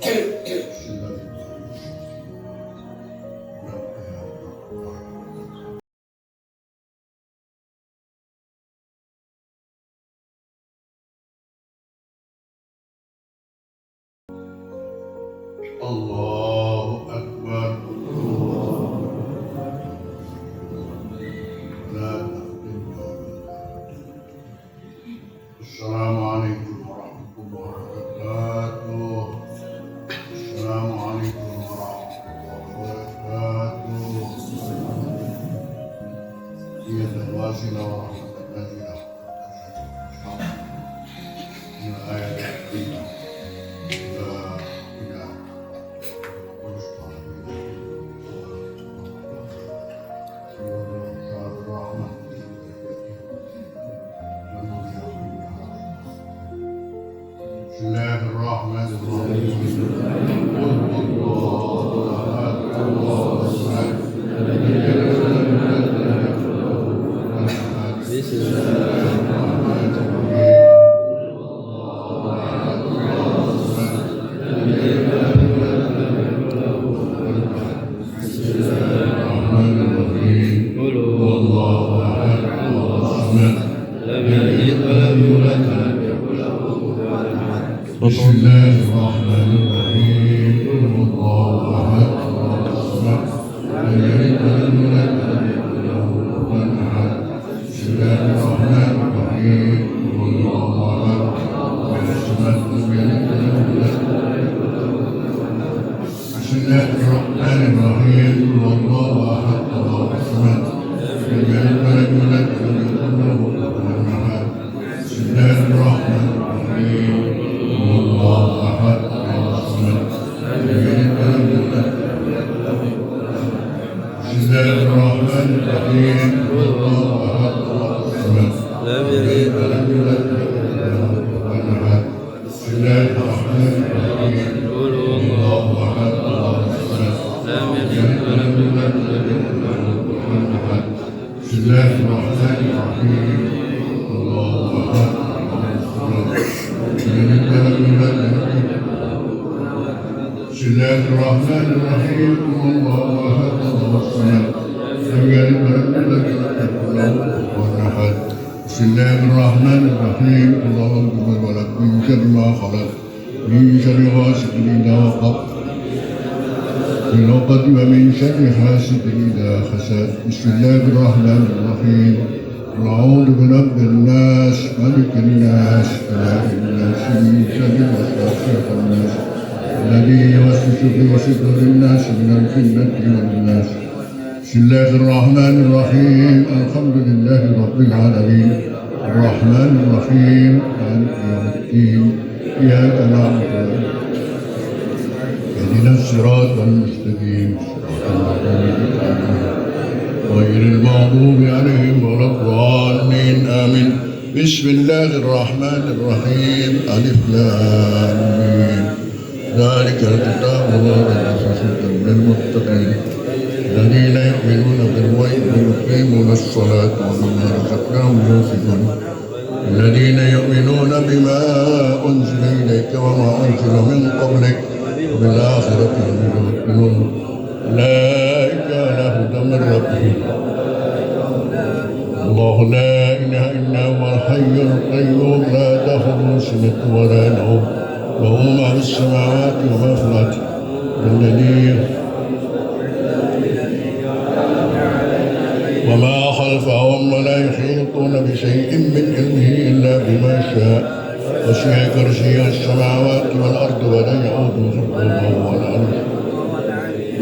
الله أكبر. لا السلام عليكم ورحمة الله وبركاته. السلام عليكم ورحمة الله وبركاته. هي الواسلة ورحمة النازلة من الآية الكريمة. بسم الله الرحمن الرحيم. قل هو الله أحد الله الصمد لم يلد ولم يولد ولم يكن له كفوا أحد. بسم الله الرحمن الرحيم. قل هو الله أحد الله الصمد لم يلد ولم يولد ولم يكن له كفوا أحد. بسم الله الرحمن الرحيم. قل هو الله أحد الله الصمد لم يلد ولم يولد ولم يكن له كفوا أحد. بسم الله الرحمن الرحيم. قل هو الله أحد الله الصمد لم يلد ولم يولد ولم يكن له كفوا أحد. بسم الله الرحمن الرحيم. قل هو الله أحد الله الصمد لم يلد ولم يولد ولم يكن له كفوا أحد. بسم الله الرحمن الرحيم. قل هو الله أحد الله الصمد لم يلد ولم يولد ولم يكن له كفوا أحد. بسم الله الرحمن الرحيم. الله أحد الله الصمد لم يلد ولم يولد ولم يكن له كفوا أحد. بسم الله الرحمن الرحيم. قل هو الله أحد الله الصمد لم يلد ولم يولد ولم يكن له كفوا أحد. بسم الله الرحمن الرحيم. قل هو الله أحد الله الصمد لم يلد ولم يولد ولم يكن له كفوا أحد. بسم الله الرحمن الرحيم. الله أحد الله الصمد لم يلد ولم يولد ولم يكن له كفوا أحد. بسم الله الرحمن الرحيم. الله أحد الله الصمد لم يلد ولم يولد ولم يكن له كفوا أحد. بسم الله الرحمن الرحيم. اللهم اغفر ولك من شر ما خلق من شر غاسق إذا وقب من العقد ومن شر حاسد إذا حسد. بسم الله الرحمن الرحيم. قل أعوذ برب الناس ملك الناس إله الناس من شر الوسواس الخناس الذي يوسوس في صدور الناس من الجنة والناس. بسم الله الرحمن الرحيم. الحمد لله رب العالمين الرحمن الرحيم مالك يوم الدين إياك نعبد اهدنا الصراط المستقيم صراط الذين غير المغضوب عليهم ولا الضالين آمين. بسم الله الرحمن الرحيم. ألف لام ميم ذلك الكتاب لا ريب فيه هدى للمتقين الذين يؤمنون بالغيب ويقيمون الصلاة ومما رزقناهم ينفقون الذين يؤمنون بما أنزل إليك وما أنزل من قبلك وبالآخرة هم يوقنون أولئك على هدى من ربهم. الله لا إله إلا هو الحي القيوم لا تأخذه سنة ولا نوم له ما في السماوات وما في الأرض الذي وما خلفهم ولا يحيطون بشيء من علمه إلا بما شاء وسع كرسيه السماوات والأرض ولا يؤوده حفظهما وهو العلي.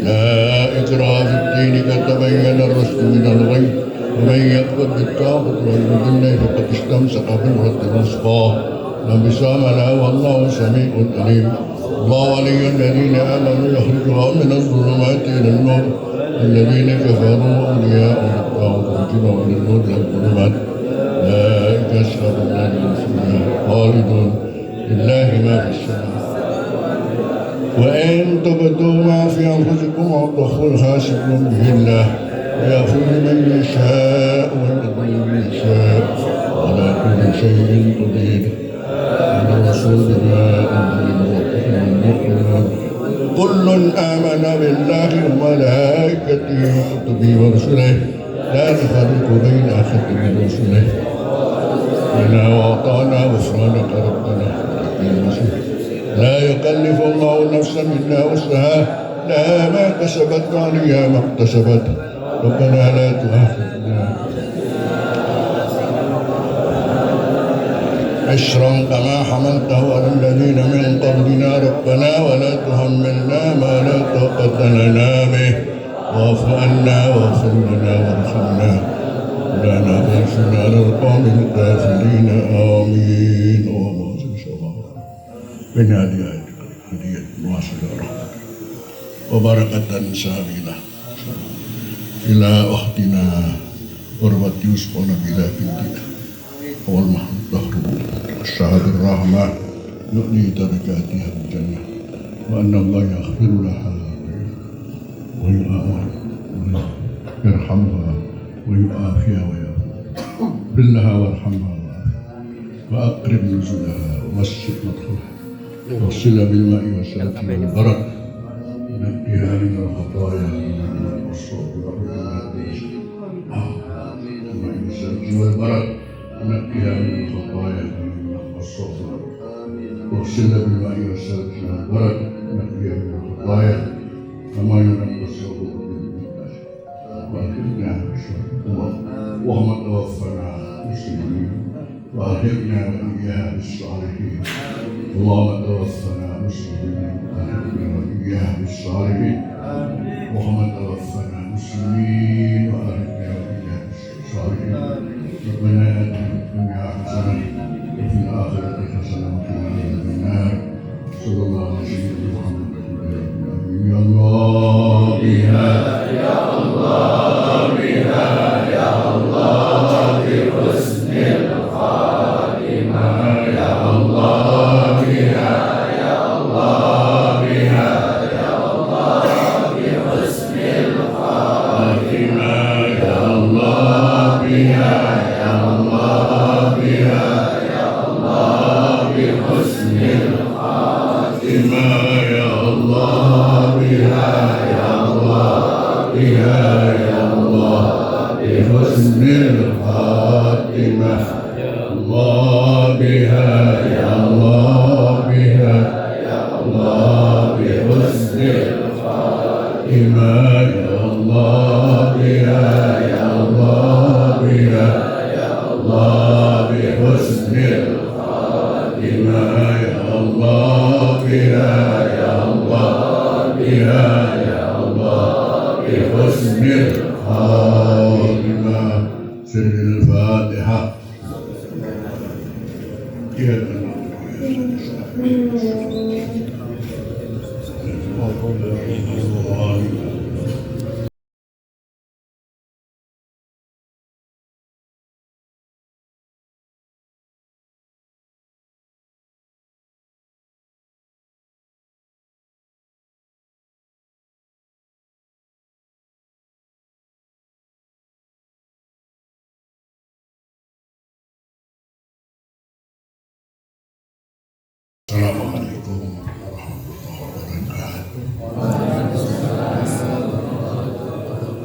لا إكراه في الدين قد تبين الرشد من الغي ومن يكفر بالطاغوت ويؤمن بالله فقد استمسك بالعروة الوثقى لا انفصام لها والله سميع عليم. الله ولي الذين آمنوا يخرجهم من الظلمات إلى النور الذين كفروا أولياءهم الطاغوت يخرجهم من النور إلى الظلمات أولئك أصحاب النار هم فيها خالدون لله ما في السماوات. وإن تبدوا ما في أنفسكم أو تخفوه حاسبكم به الله ويغفر لمن يشاء ويضل من يشاء على كل شيء قدير. الرسول بما أنزل من ربكم المؤمنون كل آمن بالله وملائكته وكتبه ورسله لا نفرق بين أحد من رسله إنا وأطعنا غفرانك ربنا لا يكلف الله نفسا إلا وسعها لها ما كسبت وعليها ما اكتسبت ربنا لا تؤاخذنا عشرا كما حملته على الذين من قبلنا ربنا ولا تحملنا ما لا طاقة لنا به واعف عنا واغفر لنا وارحمنا ولا تنصرنا على القوم الكافرين آمين. اللهم صل وسلم من هذه هدية واصلة رحمة وبركة سابلة إلى أختنا قربة يوسف ونبيلة بنتنا والمحمود ظهر الشهر الرحمة نؤني درجاتها بالجنة وأن الله يغفر لها ويرحمها ويعافيها ويغفر لها وارحمها وأقرب نزلها ووسع مدخلها وصلها بالماء والثلج والبرد ونقيها من الخطايا والصوت والبرد ونقيها من الخطايا والصوت واغسلها بالماء والثلج والبرد ونقيها من الخطايا كما ينقى الثوب بالماء واخرجنا اللهم توفنا مسلمين واهلنا واياها بالصالحين اللهم توفنا مسلمين واهلنا واياها بالصالحين اللهم توفنا مسلمين واهلنا واياها بالصالحين ربنا آتنا في الدنيا حسنة وفي الآخرة حسنة وقنا عذاب النار صلى الله على سيدنا محمد يا الله بها يا الله بها يا الله بحسن الخاتمة يا الله بها يا الله بها يا الله بحسن الخاتمة يا الله بها يا الله بها يا الله بحسن الخاتمة يا الله بها يا الله بها يا الله بحسن الخاتمة يا الله بها يا الله بها يا الله بحسن الخاتمة يا الله بها يا الله بها يا الله بحسن الخاتمة يا الله بها يا الله بها يا الله بحسن الخاتمة سر الفاتحة يا Assalamualaikum warahmatullahi wabarakatuh.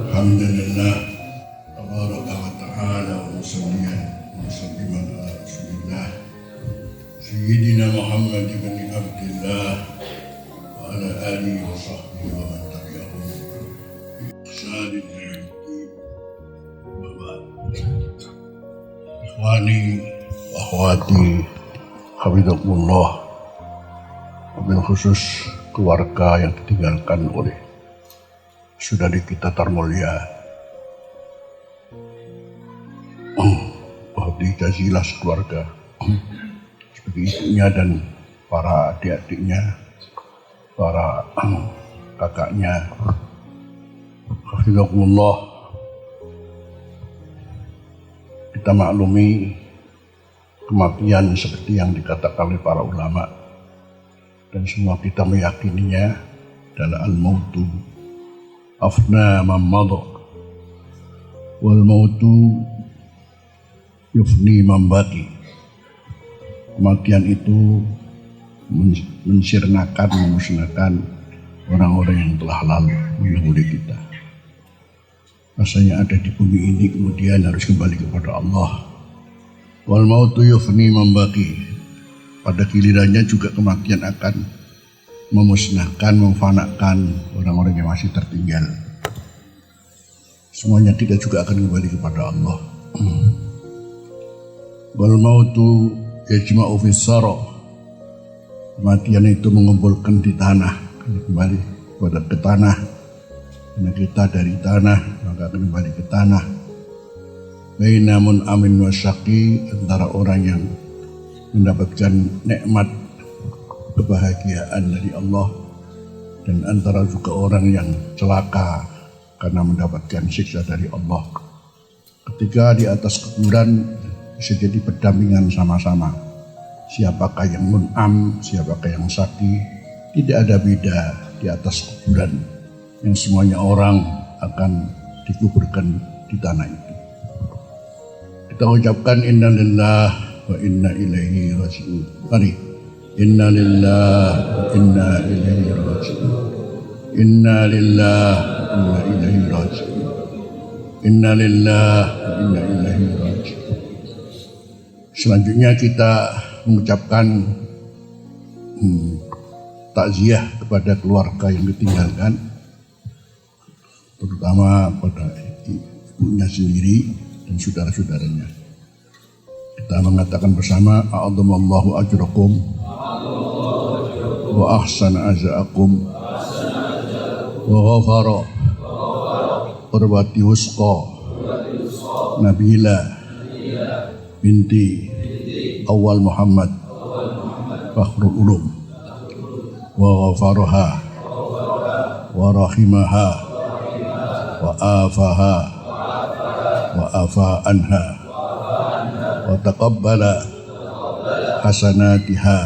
Alhamdulillah tabaraka wa ta'ala wa musalliyan wa musalliman ala rasulillah Sayyidina Muhammad ibn Abdillah wa ala alihi wa sahbihi wa man tabi'ahum bi ihsanin ila yaumid wa ba'd. Ikhwani wa akhwati hafizakumullah, wabil khusus keluarga yang ditinggalkan oleh saudari kita termulia Khadijah Zilas keluarga sebagai ibunya dan para adik-adiknya, para kakaknya. Hafizakumullah, kita maklumi kematian seperti yang dikatakan oleh para ulama dan semua kita meyakininya adalah al-mautu afna man madha wal mautu yufni man baqi. Kematian itu mensirnakan, memusnahkan orang-orang yang telah lalu mendahului kita. Rasanya ada di bumi ini kemudian harus kembali kepada Allah. Wal mautu yufni membaki. Pada gilirannya juga kematian akan memusnahkan, memfanakan orang-orang yang masih tertinggal. Semuanya kita juga akan kembali kepada Allah. Wal mautu yajma'u fis sara. Kematian itu mengumpulkan di tanah, kembali ke tanah. Karena kita dari tanah, maka akan kembali ke tanah. Bainamun amin wa syaqi, antara orang yang mendapatkan nikmat kebahagiaan dari Allah dan antara juga orang yang celaka karena mendapatkan siksa dari Allah. Ketika di atas kuburan bisa jadi berdampingan sama-sama. Siapakah yang mun'am, siapakah yang syaqi, tidak ada beda di atas kuburan yang semuanya orang akan dikuburkan di tanah itu. Kita ucapkan inna lillah wa inna ilaihi raji'un. Mari. Inna lillah wa inna ilaihi raji'un. Inna lillah wa inna ilaihi raji'un. Inna lillah wa inna ilaihi raji'un. Selanjutnya kita mengucapkan takziah kepada keluarga yang ditinggalkan, terutama pada ibunya sendiri dan saudara-saudaranya. Kita mengatakan bersama, a'adzamallahu ajrakum wa ahsana azaakum wa ghafara urwati wusqa Nabila binti Awal Muhammad Fakhrul Ulum wa ghafaraha wa rahimaha wa afaha wa afa anha wa taqabbala hasanatiha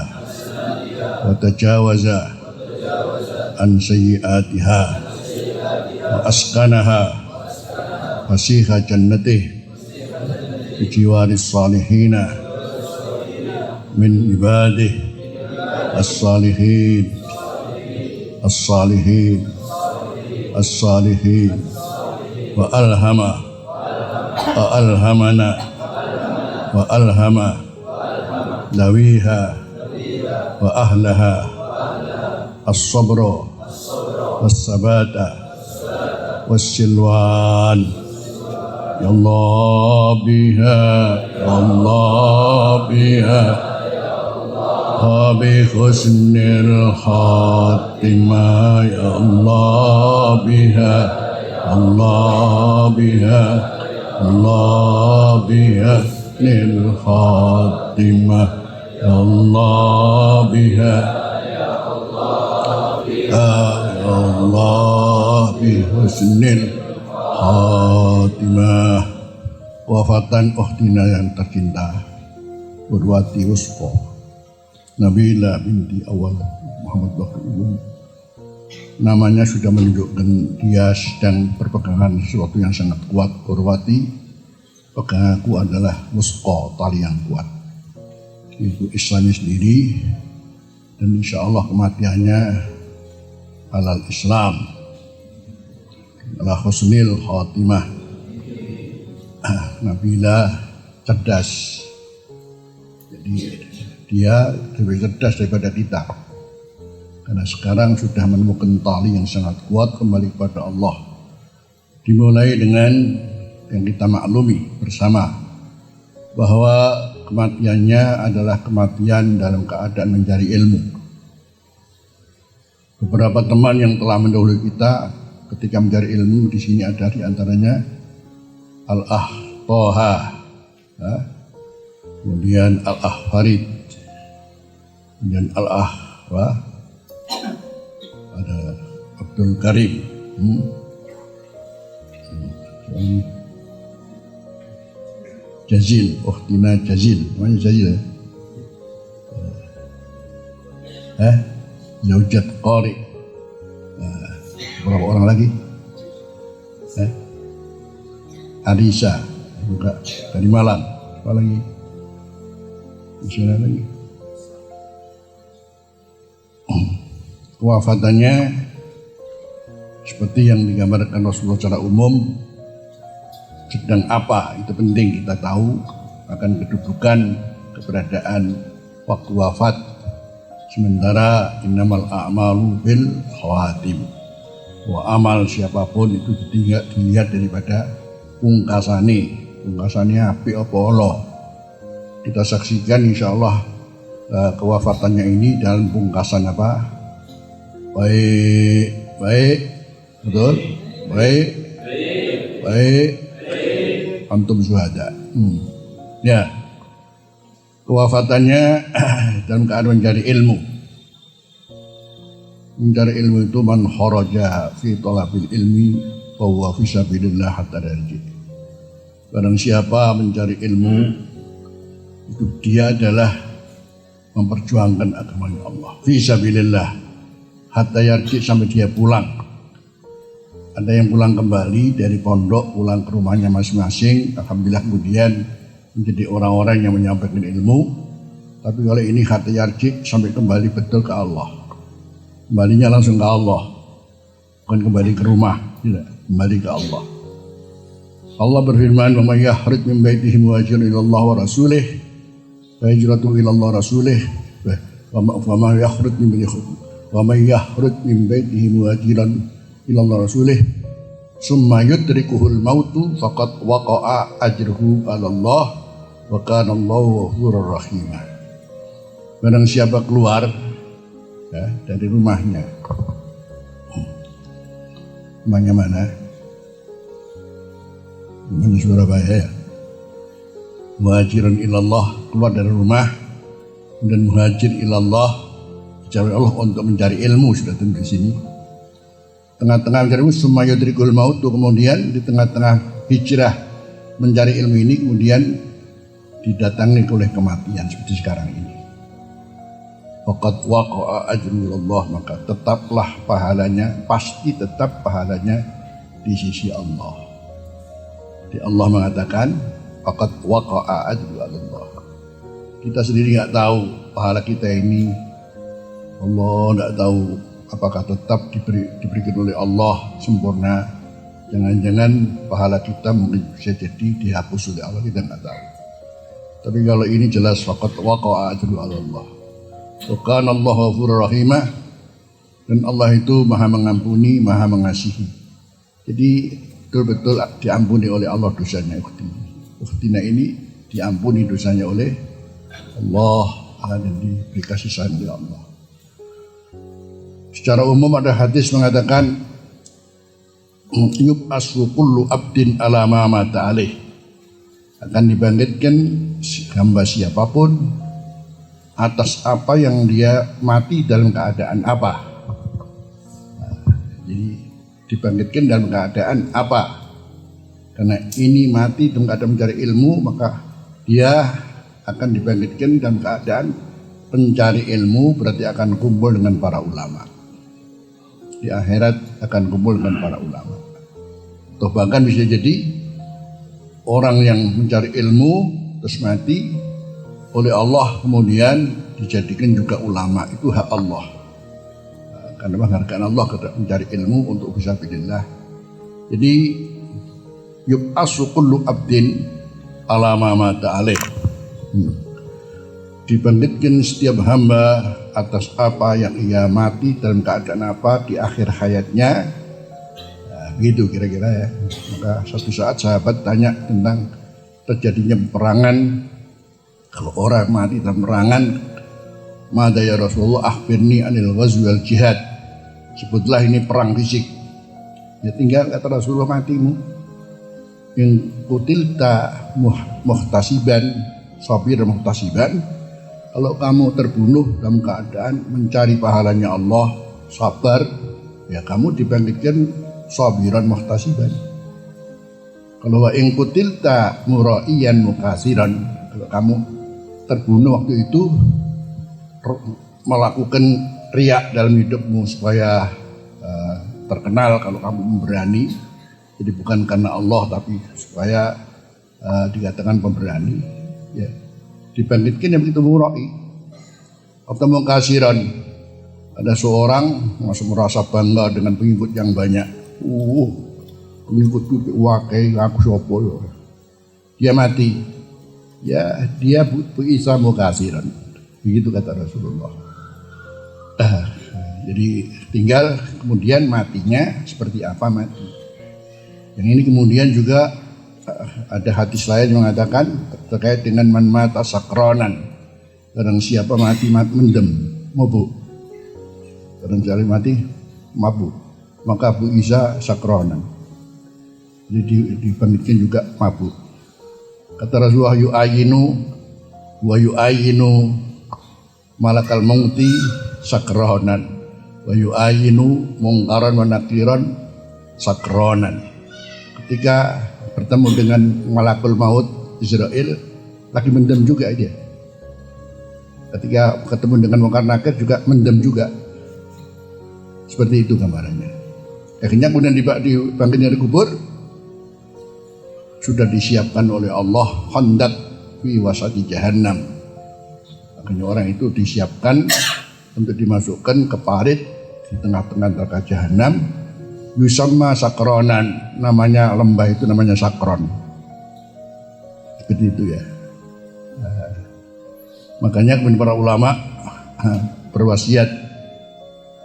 wa tajawaza an sayyiatiha wa askanaha fasiha jannatih bijiwaris salihina min ibadih as-salihin as-salihin as-salihin wa alhamana wa alhama lawiha wa ahlaha as-sabra was-sabata was-silwan ya Allah biha ya Allah biha bi husnil khatimah ya Allah biha Allah biha Allah biha lil khatimah ya Allah biha ya Allah bi husnil khatimah. Wafatan ukhtina yang tercinta Urwati Wusqa Nabila binti Awal Muhammad Fakhrul Ulum. Namanya sudah menunjukkan dia sedang berpegangan sesuatu yang sangat kuat. Urwati, peganganku adalah Wusqa, tali yang kuat. Itu Islami sendiri, dan insya Allah kematiannya halal Islam, ala husnil khatimah. Nabila cerdas, jadi dia lebih cerdas daripada kita, karena sekarang sudah menemukan tali yang sangat kuat kembali kepada Allah. Dimulai dengan yang kita maklumi bersama bahwa kematiannya adalah kematian dalam keadaan mencari ilmu. Beberapa teman yang telah mendahului kita ketika mencari ilmu di sini ada di antaranya Al-Ah Toha, kemudian Al-Ah Farid, kemudian Al-Ah ada Abdul Karim, Jazil, Ukhtina Jazil, namanya Jazil ya. Zaujat Qari. Berapa orang lagi? Arisa juga dari Malang. Apa lagi? Masih ada lagi. Kewafatannya seperti yang digambarkan Rasulullah secara umum. Sedang apa itu penting kita tahu, akan kedudukan keberadaan waktu wafat. Sementara innamal a'malu bil khawatim, wa amal siapapun itu dilihat daripada pungkasane apik apa Allah. Kita saksikan insyaallah kewafatannya ini dalam pungkasan apa? Baik, betul? Baik. Antum syuhada. Ya. Kewafatannya dalam keadaan mencari ilmu. Mencari ilmu itu man kharaja fi talabil ilmi fa huwa fi sabilillah hatta yarji. Barang siapa mencari ilmu itu dia adalah memperjuangkan agama Allah fi sabilillah hatta yarji, sampai dia pulang. Ada yang pulang kembali dari pondok, pulang ke rumahnya masing-masing, alhamdulillah kemudian menjadi orang-orang yang menyampaikan ilmu. Tapi kalau ini hatta yarji, sampai kembali betul ke Allah, kembalinya langsung ke Allah, bukan kembali ke rumah, tidak, kembali ke Allah. Allah berfirman, "Wa may yakhruj min baitihi muhajiran ila Allah wa rasulih, fa hijratuhu ila Allah rasulih, wa may yakhruj min baitihi muhajiran ila Allah rasulih, summa yudrikuhul mautu faqad waqa'a ajruhu 'ala Allah, wa kana Allahu ghafurur rahim." Barang siapa keluar dari rumahnya, rumahnya mana? Rumahnya Surabaya ya. Muhajiran ilallah, keluar dari rumah, dan muhajir ilallah, mencari Allah untuk mencari ilmu, sudah tentu di sini. Tengah-tengah mencari ilmu, summa yudrikul maut, kemudian di tengah-tengah hijrah mencari ilmu ini kemudian didatangi oleh kematian seperti sekarang ini. Faqad waqa'a ajru Allah, maka tetaplah pahalanya, pasti tetap pahalanya di sisi Allah. Di Allah mengatakan faqad waqa'a ajru Allah. Kita sendiri nggak tahu pahala kita ini, Allah nggak tahu apakah tetap diberikan oleh Allah sempurna. Jangan-jangan pahala kita mungkin bisa jadi dihapus oleh Allah, kita nggak tahu. Tapi kalau ini jelas faqad waqa'a ajru Allah. Wa kana Allahu ghafurur rahim, dan Allah itu Maha mengampuni, Maha mengasihi. Jadi betul-betul diampuni oleh Allah dosanya ukhtina ini diampuni dosanya oleh Allah dan diberi kasih sayang oleh Allah. Secara umum ada hadis mengatakan yub'asu kullu abdin ala ma mata alaih, akan dibangkitkan hamba siapapun atas apa yang dia mati dalam keadaan apa. Jadi dibangkitkan dalam keadaan apa? Karena ini mati dalam keadaan mencari ilmu, maka dia akan dibangkitkan dalam keadaan pencari ilmu, berarti akan kumpul dengan para ulama. Di akhirat akan kumpul dengan para ulama. Atau bahkan bisa jadi orang yang mencari ilmu terus mati oleh Allah kemudian dijadikan juga ulama, itu hak Allah. Karena menghargai Allah mencari ilmu untuk fisabilillah. Jadi yub'asu kullu abdin ala ma mata alaih, dibangkitkan setiap hamba atas apa yang ia mati dalam keadaan apa di akhir hayatnya. Nah, gitu kira-kira ya. Maka suatu saat sahabat tanya tentang terjadinya peperangan. Kalau orang mati dalam peperangan, mada ya Rasulullah akhbirni anil ghazwi wal jihad, sebutlah ini perang fisik. Ya tinggal kata Rasulullah, matimu in qutilta muhtasiban sabir muhtasiban, kalau kamu terbunuh dalam keadaan mencari pahalanya Allah, sabar, ya kamu dibangkitkan sabiran muhtasiban. Kalau wa in qutilta muraiyan mukasiran, kalau kamu terbunuh waktu itu melakukan riak dalam hidupmu supaya terkenal kalau kamu memberani, jadi bukan karena Allah tapi supaya dikatakan pemberani, ya dibangkitkan yang begitu murai atau mukasiran. Ada seorang masih merasa bangga dengan pengikut yang banyak, Pengikutku wakai aku sapa ya. Dia mati. Ya, dia Bu Isa mukasiran. Begitu kata Rasulullah. Jadi tinggal kemudian matinya seperti apa mati. Yang ini kemudian juga ada hadis lain yang mengatakan terkait dengan man mata sakronan. Barang siapa mati mendem, mabuk. Barang siapa mati mabuk. Maka Bu Isa sakronan. Jadi dibangkitkan juga mabuk. Kata Rasulullah yu'ayinu malakal mauti sakronan wa yu'ayinu mungkaran wa nakiran sakronan. Ketika bertemu dengan malakul maut Israel lagi mendem juga dia. Ketika ketemu dengan mungkar nakir juga mendem juga. Seperti itu gambarannya. Akhirnya kemudian dibangkitkan dari kubur, sudah disiapkan oleh Allah khandak fi wasati jahannam. Makanya orang itu disiapkan untuk dimasukkan ke parit di tengah-tengah neraka jahanam. Yusamma sakronan, namanya lembah itu namanya sakron. Seperti itu ya. Makanya kemudian para ulama berwasiat,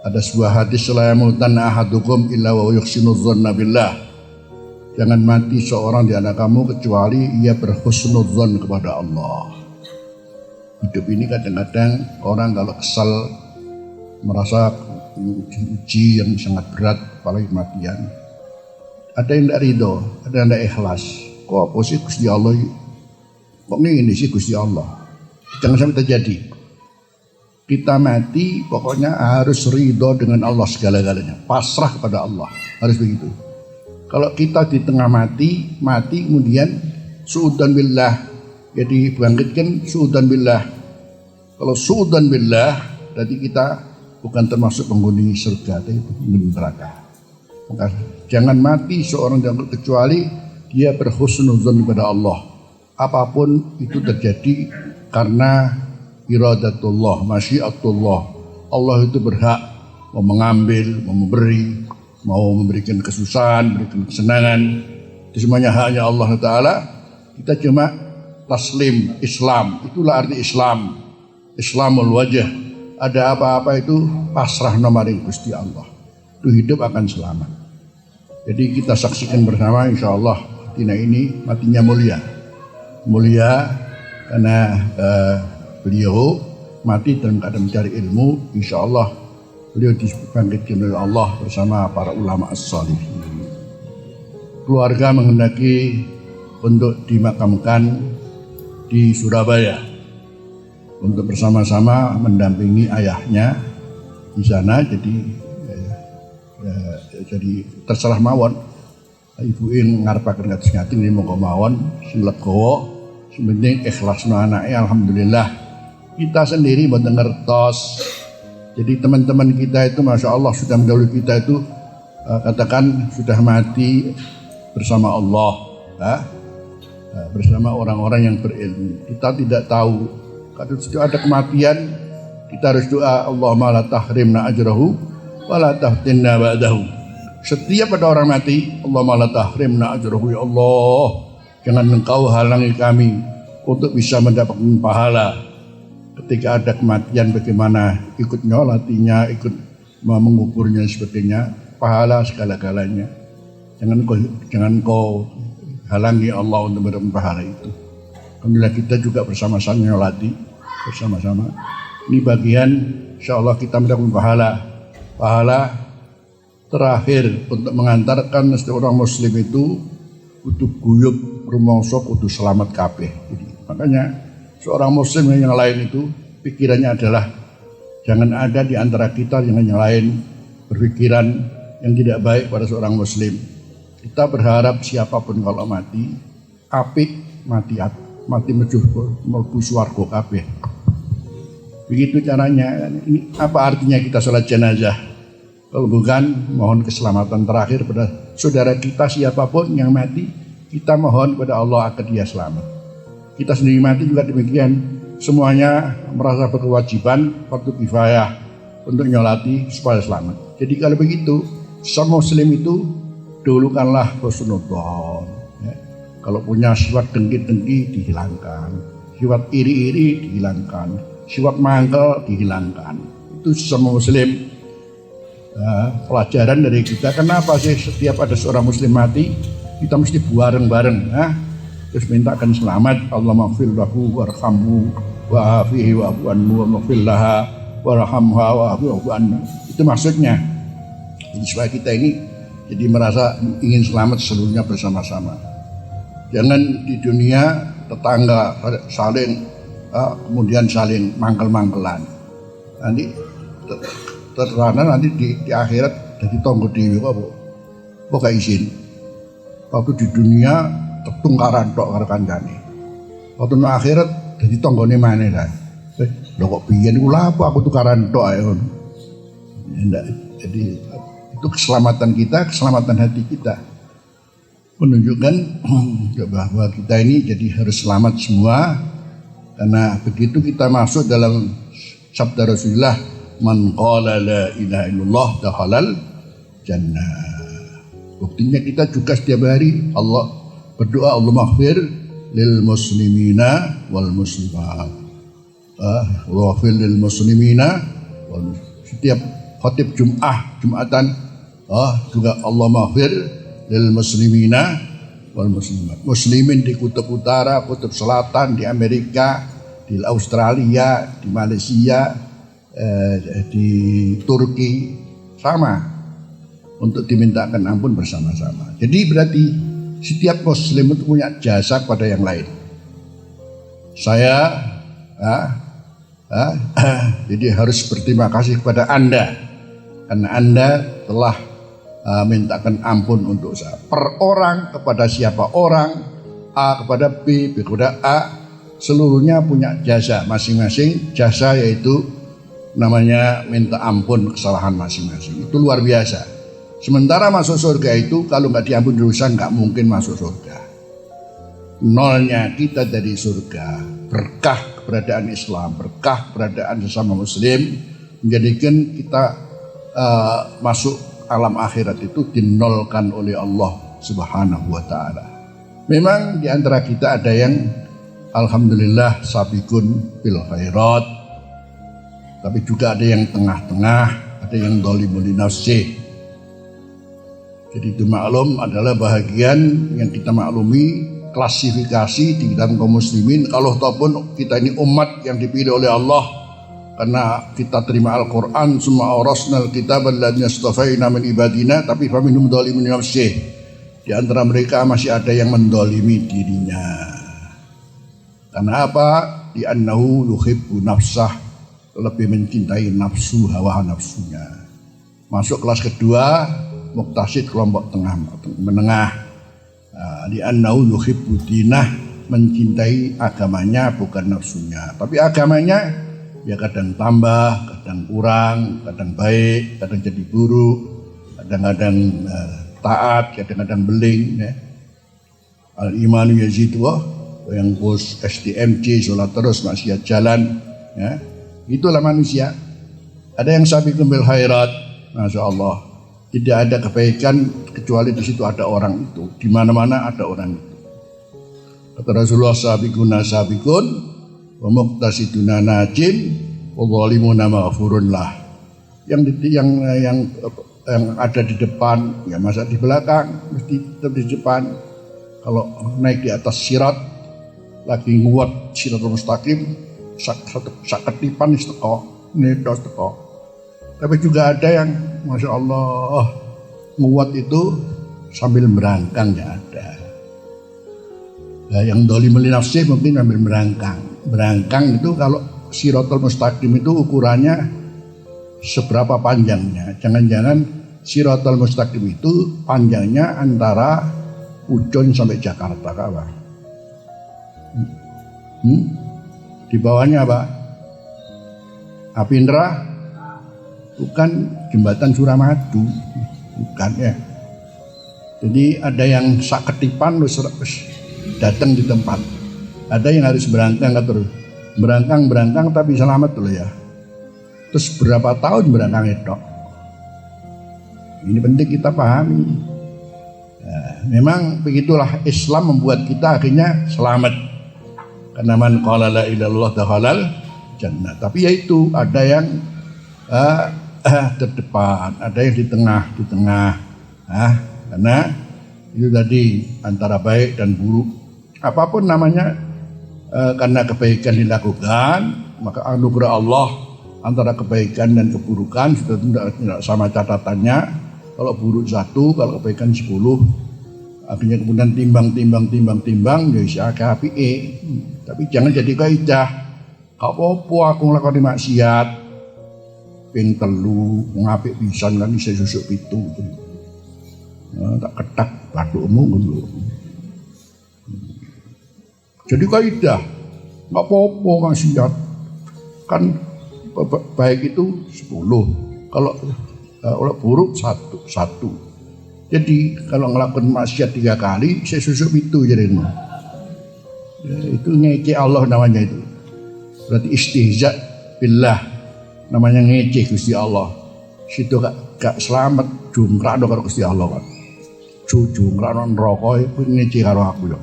ada sebuah hadis, la yamutan ahadukum illa wa yuhsinu dzanna billah. Jangan mati seorang di antara kamu kecuali ia berhusnudzon kepada Allah. Hidup ini kadang-kadang orang kalau kesal, merasa uji yang sangat berat, apalagi kematian. Ada yang tidak ridho, ada yang tidak ikhlas. Kok apa sih Gusti Allah? Kok ini sih Gusti Allah? Jangan sampai terjadi. Kita mati pokoknya harus ridho dengan Allah segala-galanya. Pasrah kepada Allah, harus begitu. Kalau kita di tengah mati kemudian su'udan billah, jadi bangkitkan su'udan billah. Kalau su'udan billah berarti kita bukan termasuk penghuni surga, tapi penghuni neraka. Maka jangan mati seorang kecuali dia berhusnudzon kepada Allah. Apapun itu terjadi karena iradatullah, masyiatullah. Allah itu berhak mau mengambil, mau memberi, mau memberikan kesusahan, memberikan kesenangan, itu semuanya haknya Allah Ta'ala. Kita cuma taslim, Islam, itulah arti Islam. Islamul wajah, ada apa-apa itu pasrah nomaring Gusti Allah, itu hidup akan selamat. Jadi kita saksikan bersama, insya Allah Tina ini matinya mulia karena beliau mati dalam keadaan mencari ilmu. Insya Allah beliau dibangkitkan oleh Allah bersama para ulama as-salihin. Keluarga menghendaki untuk dimakamkan di Surabaya untuk bersama-sama mendampingi ayahnya di sana. Jadi terserah mawon. Ibu in ngarepaken ngatus-ngatus ini monggo mawon sing legowo, sing penting ikhlasno anake. Alhamdulillah kita sendiri mboten ngertos. Jadi teman-teman kita itu Masya Allah sudah mendahului kita itu katakan sudah mati bersama Allah, bersama orang-orang yang berilmu. Kita tidak tahu kalau sudah ada kematian, kita harus doa Allahumma la tahrimna ajrahu wa la tahtinna ba'dahu. Setiap ada orang mati, Allahumma la tahrimna ajrahu, ya Allah jangan engkau halangi kami untuk bisa mendapatkan pahala. Ketika ada kematian bagaimana ikut nyolatinya, ikut menguburnya sebagainya, pahala segala-galanya. Jangan kau halangi Allah untuk mendapatkan pahala itu. Alhamdulillah kita juga bersama-sama nyolati bersama-sama. Ini bagian insya Allah kita mendapatkan pahala terakhir untuk mengantarkan seorang muslim itu kudu guyub rumangsa kudu selamat kabeh. Jadi makanya seorang muslim yang lain itu pikirannya adalah jangan ada di antara kita yang lain berpikiran yang tidak baik pada seorang muslim. Kita berharap siapapun kalau mati apik, mati mlebu swarga kabeh. Begitu caranya. Ini apa artinya kita salat jenazah? Kalau bukan mohon keselamatan terakhir pada saudara kita siapapun yang mati, kita mohon kepada Allah agar dia selamat. Kita sendiri mati juga demikian, semuanya merasa berkewajiban fardu kifayah untuk nyolati supaya selamat. Jadi kalau begitu, semua muslim itu dahulukanlah husnudzon. Ya. Kalau punya sifat dengki-dengki dihilangkan, sifat iri-iri dihilangkan, sifat mangkel dihilangkan. Itu sesama muslim. Pelajaran dari kita, kenapa sih setiap ada seorang muslim mati kita mesti bareng-bareng, terus mintakan selamat, Allah maghfir lahu warhamhu wa'afihi wa'fu anhu wa maghfir laha warhamha wa'fu anhu. Itu maksudnya. Jadi supaya kita ini jadi merasa ingin selamat seluruhnya bersama-sama. Jangan di dunia tetangga saling kemudian saling mangkel-mangkelan. Nanti terana nanti di akhirat jadi tonggo dewi kok gak izin. Waktu di dunia tetungkaran tok karo kancane. Waktu nang akhirat jadi tonggone maneh ta. Lho kok biyen iku lha apa aku tukaran tok ae ngono. Jadi itu keselamatan kita, keselamatan hati kita. Menunjukkan bahwa kita ini jadi harus selamat semua, karena begitu kita masuk dalam sabda Rasulullah, man qala la ilaha illallah dakhalal jannah. Buktinya kita juga setiap hari Allah berdoa, Allah maghfir lil muslimina wal muslimat. Waghfir lil muslimina wal setiap khatib Jumatan juga Allah maghfir lil muslimina wal muslimat. Muslimin di kutub utara, kutub selatan, di Amerika, di Australia, di Malaysia, di Turki sama untuk dimintakan ampun bersama-sama. Jadi berarti setiap muslim itu punya jasa kepada yang lain. Saya jadi harus berterima kasih kepada Anda karena Anda telah mintakan ampun untuk saya. Per orang kepada siapa orang, A kepada B, B kepada A, seluruhnya punya jasa masing-masing. Jasa yaitu namanya minta ampun kesalahan masing-masing. Itu luar biasa. Sementara masuk surga itu kalau nggak diampuni dosa nggak mungkin masuk surga. Nolnya kita dari surga. Berkah keberadaan Islam, berkah keberadaan sesama muslim menjadikan kita masuk alam akhirat itu dinolkan oleh Allah Subhanahu wa taala. Memang di antara kita ada yang alhamdulillah sabiqun bil khairat. Tapi juga ada yang tengah-tengah, ada yang zalimul nafsih. Jadi itu maklum adalah bahagian yang kita maklumi klasifikasi di dalam kaum muslimin. Kalau ataupun kita ini umat yang dipilih oleh Allah karena kita terima Al-Quran, summa awrasnal kitab alladziina istafaina min ibadina, tapi faminhum dzalimun nafsih. Di antara mereka masih ada yang mendolimi dirinya. Karena apa? Di annahu yuhibbu nafsah, lebih mencintai nafsu, hawa nafsunya. Masuk kelas kedua, muktasid, kelompok tengah menengah. Di annahu yuhibbu dinah, mencintai agamanya bukan nafsunya. Tapi agamanya ya kadang tambah, kadang kurang, kadang baik, kadang jadi buruk, kadang-kadang taat, kadang-kadang beling. Ya. Al-imanu yazidu, yang bos STMJ sholat terus maksiat jalan. Ya. Itulah manusia. Ada yang sabiqun bil khairat, masya Allah. Tidak ada kebaikan kecuali di situ ada orang itu. Di mana-mana ada orang itu. Kata Rasulullah, sabiquna sabiqun wa muqtasiduna najin wa zalimuna maghfurun lah. Yang ada di depan, ya masa di belakang, mesti tetap di depan. Kalau naik di atas sirat, lagi nguat siratul mustaqim, saketipan isteko, nedos teko. Tapi juga ada yang masya Allah nguat itu sambil merangkang, ya ada. Nah, yang zalimul nafsih mungkin sambil merangkang. Merangkang itu kalau siratul mustaqim itu ukurannya seberapa panjangnya. Jangan-jangan siratul mustaqim itu panjangnya antara Ujon sampai Jakarta, kawan. Di bawahnya apa? Apindra? Bukan jembatan Suramadu, bukan ya. Jadi ada yang saketipan lu datang di tempat. Ada yang harus berangkang terus. Berangkang tapi selamat dulu ya. Terus berapa tahun berangkang itu? Ini penting kita pahami. memang begitulah Islam membuat kita akhirnya selamat. Karena man qala la ilaha illallah dakhalal jannah. Tapi yaitu ada yang terdepan, ada yang di tengah. Karena itu tadi antara baik dan buruk. Apapun namanya, karena kebaikan dilakukan, maka anugerah Allah antara kebaikan dan keburukan sudah tidak sama catatannya. Kalau buruk 1, kalau kebaikan 10. Akhirnya kemudian timbang, ya isi akeh apike. Tapi jangan jadi kaidah. Gak apa-apa aku nglakoni maksiat. Ping 3 ngapik pisan kan isih susuk 7. Tak ketak bathukmu ngono. Jadi kaidah. Gak apa-apa maksiat. Kan baik itu 10. Kalau buruk 1. Jadi kalau ngelakukan maksiat 3 kali, saya susuk itu jadinya. Ya, itu ngece Allah namanya itu. Berarti istihza billah, namanya ngece Gusti Allah. Situ gak selamat jungkrak karo Gusti Allah kan. Jungkrak neraka itu ngece karo aku ya.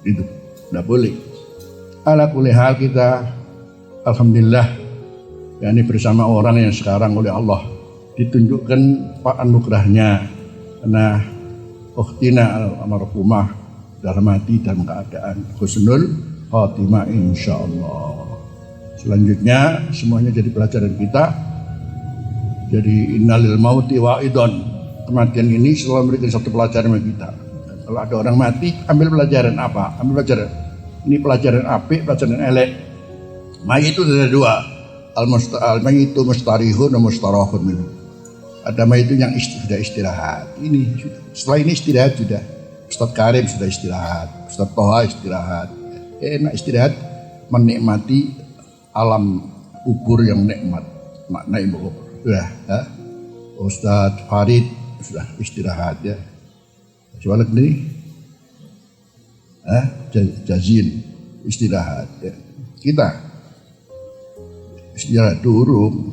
Itu enggak boleh. Ala kulli hal kita alhamdulillah ya ini bersama orang yang sekarang oleh Allah ditunjukkan anugerahnya. Karena ukhtina almarhumah dalam hati dalam keadaan husnul khatimah insyaallah. Selanjutnya semuanya jadi pelajaran kita. Jadi innalil mauti wa'idun. Kematian ini selalu memberikan satu pelajaran bagi kita. Kalau ada orang mati, ambil pelajaran apa? Ambil pelajaran. Ini pelajaran apik, pelajaran elek. Mayit itu ada 2. Al-mayyitu mustarihun wa mustarahun minhu. Ada mayit itu yang sudah istirahat. Ini setelah ini istirahat sudah. Ustaz Karim sudah istirahat, Ustaz Toha istirahat. Enak istirahat, menikmati alam kubur yang nikmat. Makna ibu sudah. Ya. Ustaz Farid sudah istirahat ya. Soalnya ini, Jazin istirahat ya. Kita istirahat dulu.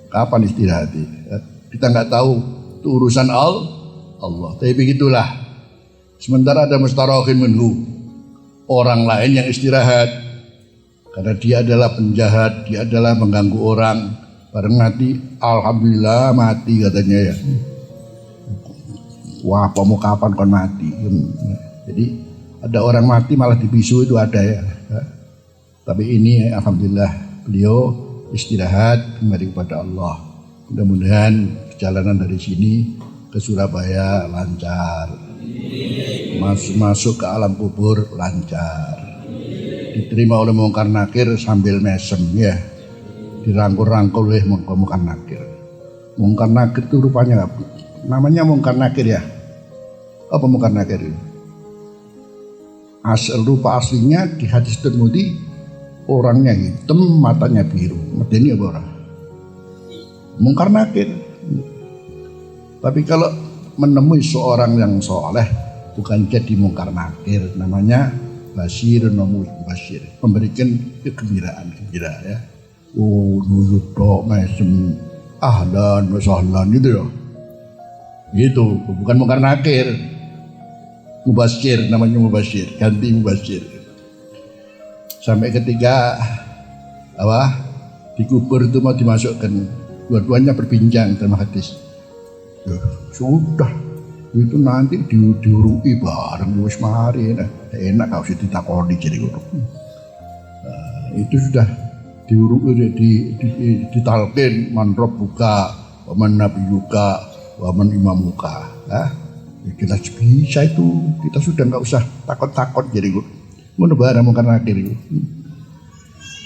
Kapan istirahat ya? Kita nggak tahu itu urusan Allah. Tapi begitulah. Sementara ada mustarahin minhu, orang lain yang istirahat karena dia adalah penjahat, dia adalah mengganggu orang. Bareng mati, alhamdulillah mati katanya ya. Wah, mau kapan kon mati? Jadi ada orang mati malah dibisu itu ada ya. Tapi ini alhamdulillah beliau istirahat kembali kepada Allah. Mudah-mudahan perjalanan dari sini ke Surabaya lancar, masuk ke alam kubur lancar, diterima oleh Mungkar Nakir sambil mesem ya, dirangkul-rangkul oleh Mungkar Nakir. Mungkar Nakir itu rupanya namanya Mungkar Nakir ya. Apa Mungkar Nakir itu? Rupa aslinya di hadis Tirmidzi orangnya hitam, matanya biru. Medeni apa orang? Mungkar Nakir. Tapi kalau menemui seorang yang soleh bukan jadi Mungkar Nakir, namanya Basir Nomu Basir, memberikan kegembiraan ya. Nuyut dok mesem ahlan wasahlan gitu ya. Gitu, bukan Mungkar Nakir. Mubasir namanya Mubasir, ganti Mubasir. Sampai ketika dikubur itu mau dimasukkan, dua-duanya berbincang dalam hadis. Ya, sudah itu nanti diurui bareng wis mari enak kalau sih ditakoni jadi itu sudah diurui ditalkin man rabbuka wa man nabiyuka wa man imamuka ya. Kita bisa itu, kita sudah nggak usah takut-takut jadi ngono bareng Mungkar Nakir itu.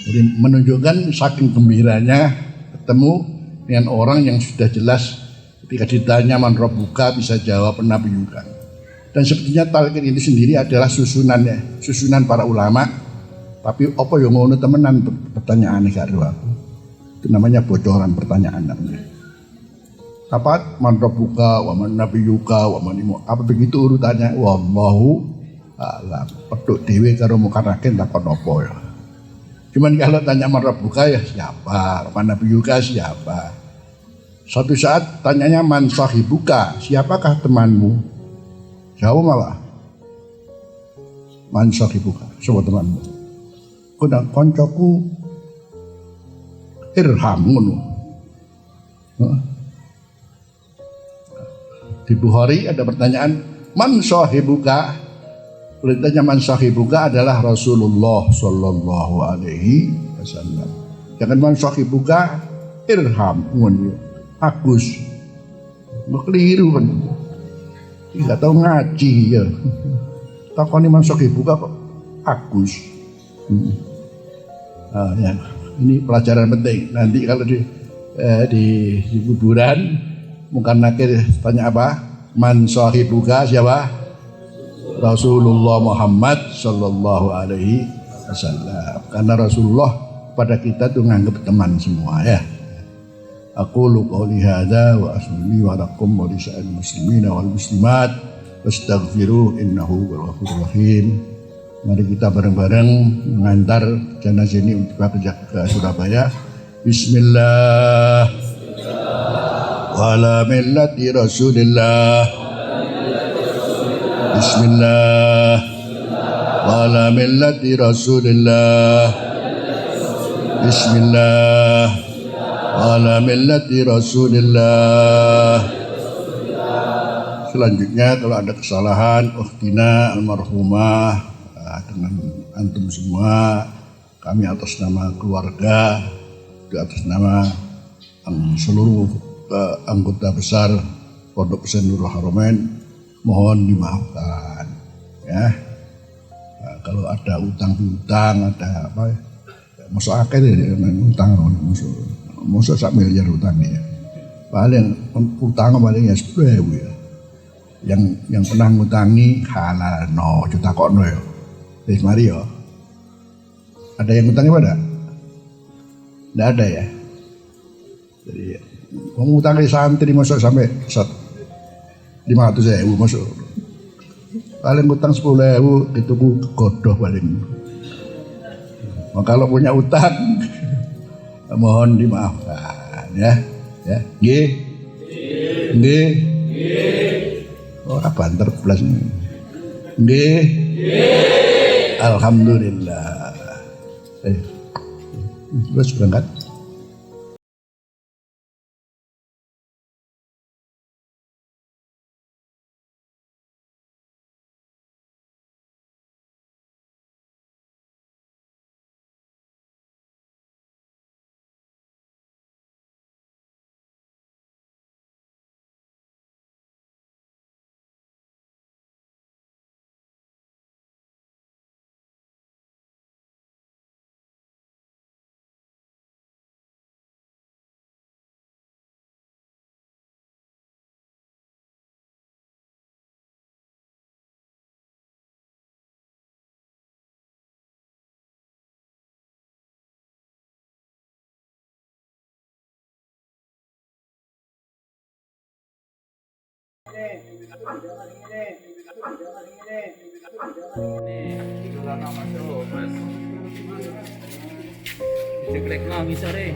Jadi menunjukkan saking gembiranya ketemu dengan orang yang sudah jelas. Ketika ditanya man rabbuka bisa jawab nabiyuka. Dan sepertinya talqin ini sendiri adalah susunan para ulama. Tapi apa yang ngono temenan pertanyaan gak ada aku. Itu namanya bocoran pertanyaan namanya. Apa man rabbuka wa man nabiyuka wa man imu. Apa begitu urutannya? Wallahu a'lam. Peduk dhewe karo Mungkar Nakir takon apa ya. Cuman kalau tanya man rabbuka ya siapa? Man nabiyuka siapa? Suatu saat tanyanya man sahibuka, siapakah temanmu? Jawab apa? Man sahibuka, sapa temanmu. Kuna koncoku Irham ngono. Di Bukhari ada pertanyaan, man sahibuka? Perintahnya man sahibuka adalah Rasulullah sallallahu alaihi wasallam. Jangan man sahibuka Irham ngono. Agus. Keliru kan. Tidak tahu ngaji ya. Takoni man sahibuka kok Agus. Ya. Ini pelajaran penting. Nanti kalau di kuburan mungkin nakir tanya apa? Man sahibuka siapa? Rasulullah Muhammad sallallahu alaihi wasallam. Karena Rasulullah pada kita tuh nganggap teman semua ya. Aku qouli hadza wa asli wa lakum wa lisa'il muslimina wal muslimat wastaghfiruh innahu ghafurur rahim. Mari kita bareng-bareng mengantar jenazah ini untuk ke Surabaya. Bismillah. Wa ala millati Rasulillah. Bismillah. Wa ala millati Rasulillah. Bismillah. Wa ala millati Rasulillah. Selanjutnya kalau ada kesalahan ukhtina almarhumah dengan antum semua, kami atas nama keluarga, atas nama seluruh anggota besar Pondok Pesantren Nurul Haramain mohon dimaafkan ya. Nah, kalau ada utang-utang, ada apa masuk akal ya, utang masuk 1 miliar utang ya. Paling utang paling ya 10.000 ya. Yang pernah ngutangi halal no juta kok no ya. Mari yo. Ada yang ngutangnya pada? Tidak ada ya. Jadi ngutangnya santri masuk sampai 500.000 masuk. Paling ngutang 10.000 itu godoh paling. Maka kalau punya utang mohon dimaafkan ya. Ya, nggih. Nggih. Ora banter blas. Nggih. Alhamdulillah. Terus berangkat. Ceklek no, misore.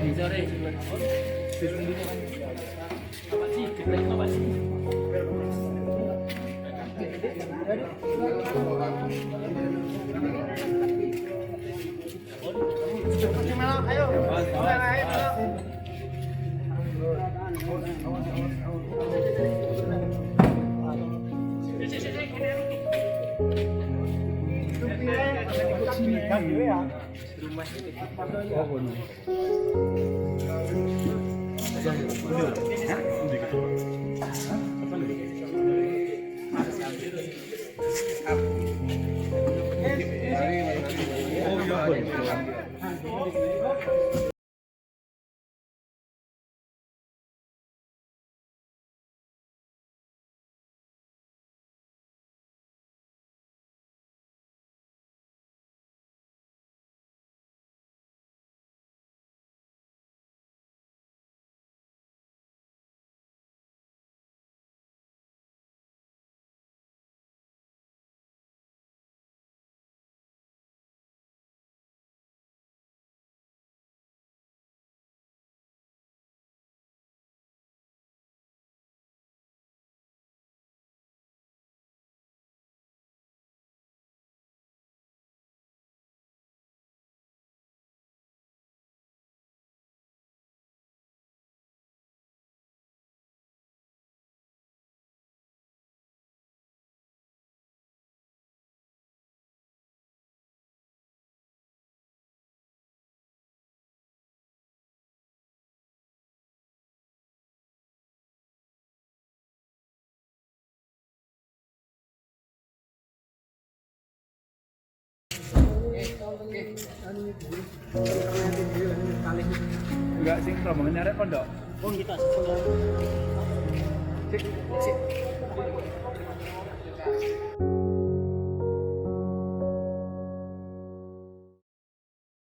Apa sih? Ceklek apa sih? Enggak sing rombongan nyarek pondok. Oh kita Sik, sik.